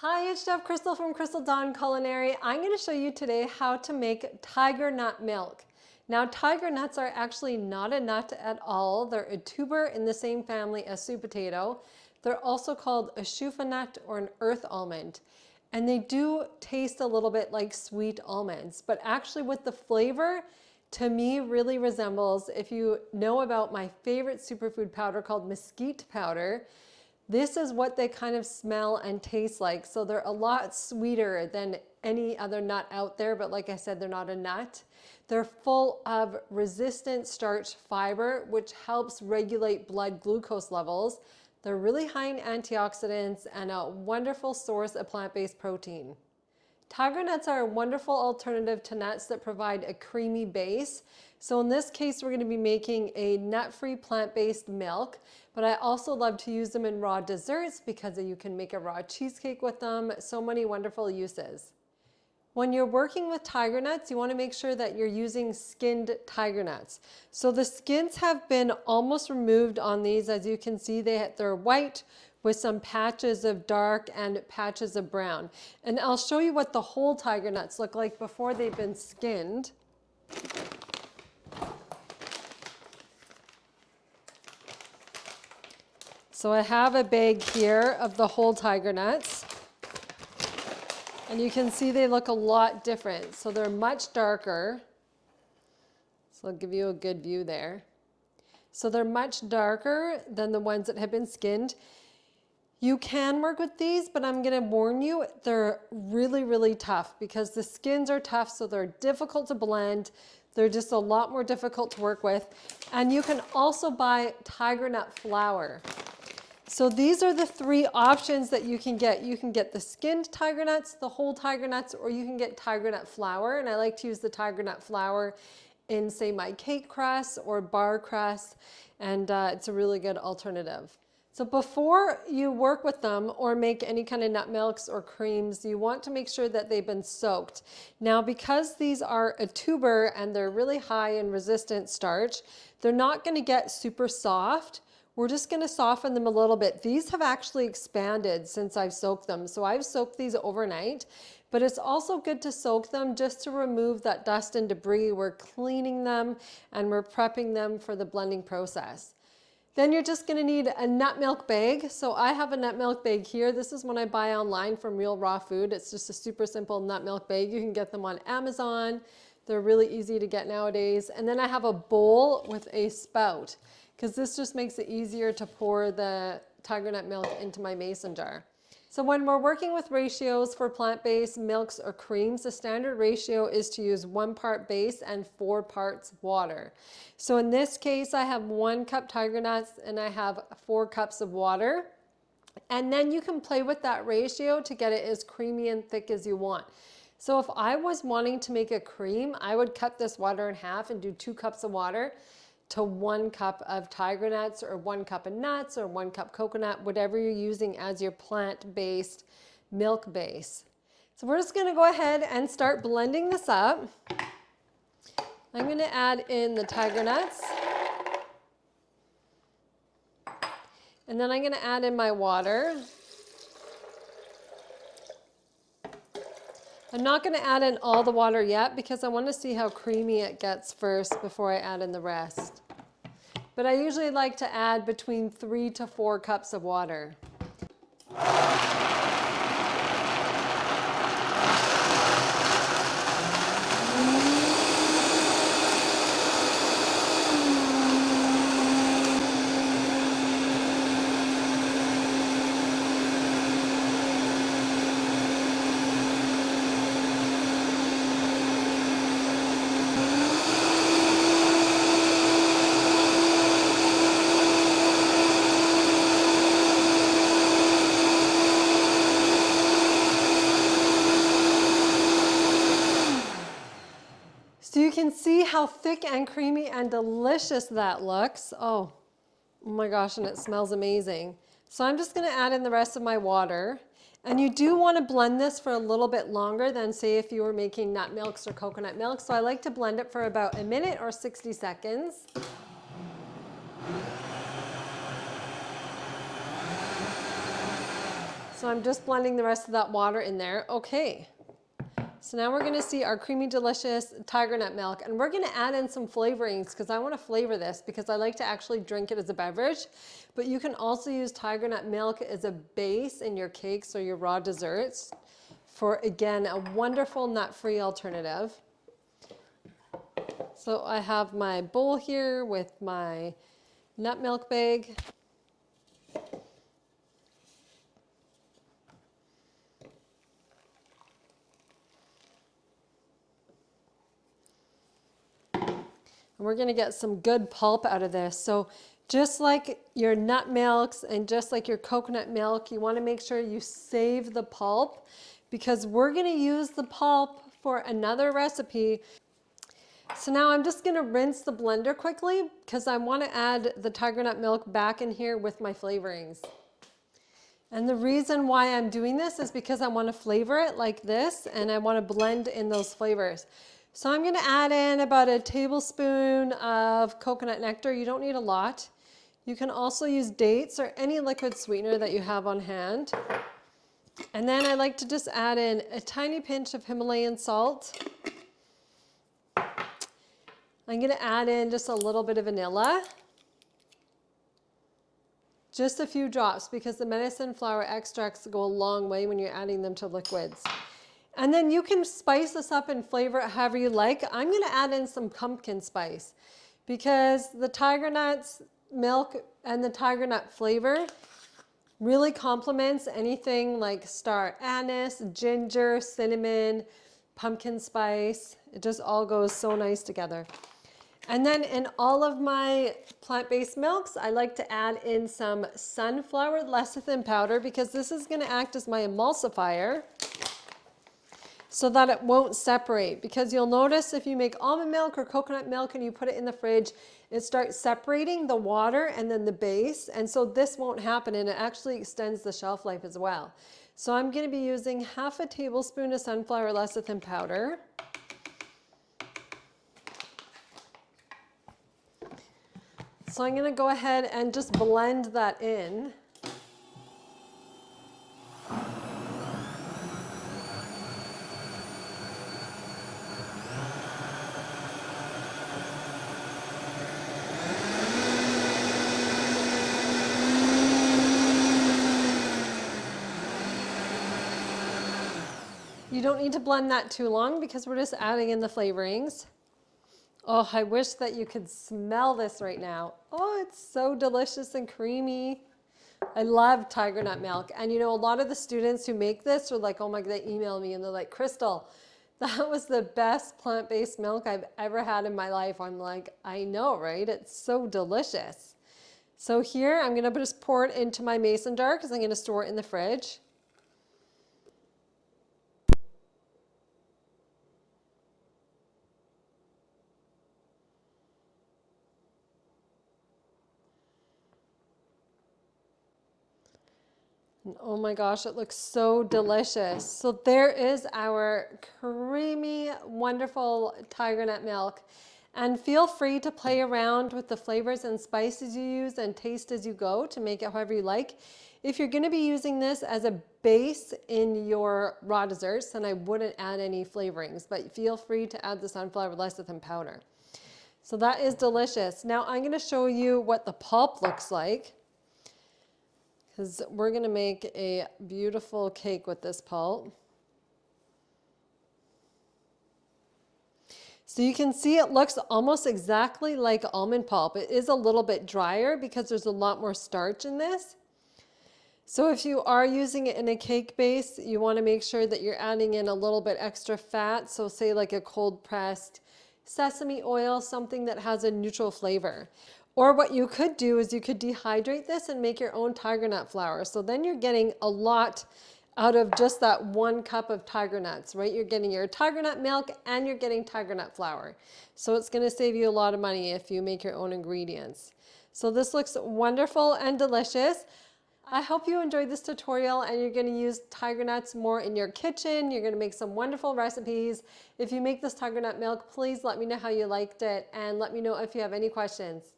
Hi, it's Chef Crystal from Crystal Dawn Culinary. I'm going to show you today how to make tiger nut milk. Now, tiger nuts are actually not a nut at all. They're a tuber in the same family as sweet potato. They're also called a shufa nut or an earth almond. And they do taste a little bit like sweet almonds, but actually with the flavor, to me really resembles, if you know about my favorite superfood powder called mesquite powder, this is what they kind of smell and taste like. So they're a lot sweeter than any other nut out there, but like I said, they're not a nut. They're full of resistant starch fiber, which helps regulate blood glucose levels. They're really high in antioxidants and a wonderful source of plant-based protein. Tiger nuts are a wonderful alternative to nuts that provide a creamy base. So in this case, we're going to be making a nut-free plant-based milk, but I also love to use them in raw desserts because you can make a raw cheesecake with them. So many wonderful uses. When you're working with tiger nuts, you want to make sure that you're using skinned tiger nuts. So the skins have been almost removed on these. As you can see, they're white with some patches of dark and patches of brown. And I'll show you what the whole tiger nuts look like before they've been skinned. So I have a bag here of the whole tiger nuts. And you can see they look a lot different. So they're much darker. So I'll give you a good view there. So they're much darker than the ones that have been skinned. You can work with these, but I'm going to warn you, they're really, really tough because the skins are tough, so they're difficult to blend. They're just a lot more difficult to work with. And you can also buy tiger nut flour. So these are the three options that you can get. You can get the skinned tiger nuts, the whole tiger nuts, or you can get tiger nut flour. And I like to use the tiger nut flour in, say, my cake crust or bar crust, and it's a really good alternative. So before you work with them or make any kind of nut milks or creams, you want to make sure that they've been soaked. Now, because these are a tuber and they're really high in resistant starch, they're not going to get super soft. We're just going to soften them a little bit. These have actually expanded since I've soaked them. So I've soaked these overnight, but it's also good to soak them just to remove that dust and debris. We're cleaning them and we're prepping them for the blending process. Then you're just going to need a nut milk bag. So I have a nut milk bag here. This is one I buy online from Real Raw Food. It's just a super simple nut milk bag. You can get them on Amazon. They're really easy to get nowadays. And then I have a bowl with a spout because this just makes it easier to pour the tiger nut milk into my mason jar. So when we're working with ratios for plant-based milks or creams, the standard ratio is to use 1 part base and 4 parts water. So in this case, I have 1 cup tiger nuts and I have 4 cups of water. And then you can play with that ratio to get it as creamy and thick as you want. So if I was wanting to make a cream, I would cut this water in half and do 2 cups of water to 1 cup of tiger nuts or 1 cup of nuts or 1 cup coconut, whatever you're using as your plant-based milk base. So we're just going to go ahead and start blending this up. I'm going to add in the tiger nuts. And then I'm going to add in my water. I'm not going to add in all the water yet because I want to see how creamy it gets first before I add in the rest. But I usually like to add between 3 to 4 cups of water. So you can see how thick and creamy and delicious that looks. Oh my gosh, and it smells amazing. So I'm just going to add in the rest of my water. And you do want to blend this for a little bit longer than, say, if you were making nut milks or coconut milk. So I like to blend it for about a minute or 60 seconds. So I'm just blending the rest of that water in there. Okay. So now we're gonna see our creamy, delicious tiger nut milk, and we're gonna add in some flavorings because I wanna flavor this because I like to actually drink it as a beverage, but you can also use tiger nut milk as a base in your cakes or your raw desserts for, again, a wonderful nut-free alternative. So I have my bowl here with my nut milk bag. And we're gonna get some good pulp out of this. So just like your nut milks and just like your coconut milk, you wanna make sure you save the pulp because we're gonna use the pulp for another recipe. So now I'm just gonna rinse the blender quickly because I wanna add the tiger nut milk back in here with my flavorings. And the reason why I'm doing this is because I wanna flavor it like this and I wanna blend in those flavors. So I'm gonna add in about a tablespoon of coconut nectar. You don't need a lot. You can also use dates or any liquid sweetener that you have on hand. And then I like to just add in a tiny pinch of Himalayan salt. I'm gonna add in just a little bit of vanilla. Just a few drops because the medicine flower extracts go a long way when you're adding them to liquids. And then you can spice this up and flavor it however you like. I'm gonna add in some pumpkin spice because the tiger nuts milk and the tiger nut flavor really complements anything like star anise, ginger, cinnamon, pumpkin spice. It just all goes so nice together. And then in all of my plant-based milks, I like to add in some sunflower lecithin powder because this is gonna act as my emulsifier so that it won't separate. Because you'll notice if you make almond milk or coconut milk and you put it in the fridge, it starts separating the water and then the base. And so this won't happen and it actually extends the shelf life as well. So I'm gonna be using half a tablespoon of sunflower lecithin powder. So I'm gonna go ahead and just blend that in. You don't need to blend that too long because we're just adding in the flavorings. Oh, I wish that you could smell this right now. Oh, it's so delicious and creamy. I love tiger nut milk. And you know, a lot of the students who make this are like, oh my God, they email me and they're like, Crystal, that was the best plant-based milk I've ever had in my life. I'm like, I know, right? It's so delicious. So here, I'm gonna just pour it into my mason jar because I'm gonna store it in the fridge. And oh my gosh, it looks so delicious. So there is our creamy, wonderful tiger nut milk. And feel free to play around with the flavors and spices you use and taste as you go to make it however you like. If you're gonna be using this as a base in your raw desserts, then I wouldn't add any flavorings, but feel free to add the sunflower lecithin powder. So that is delicious. Now I'm gonna show you what the pulp looks like, because we're gonna make a beautiful cake with this pulp. So you can see it looks almost exactly like almond pulp. It is a little bit drier because there's a lot more starch in this. So if you are using it in a cake base, you wanna make sure that you're adding in a little bit extra fat. So say like a cold pressed sesame oil, something that has a neutral flavor. Or what you could do is you could dehydrate this and make your own tiger nut flour. So then you're getting a lot out of just that 1 cup of tiger nuts, right? You're getting your tiger nut milk and you're getting tiger nut flour. So it's gonna save you a lot of money if you make your own ingredients. So this looks wonderful and delicious. I hope you enjoyed this tutorial and you're gonna use tiger nuts more in your kitchen. You're gonna make some wonderful recipes. If you make this tiger nut milk, please let me know how you liked it and let me know if you have any questions.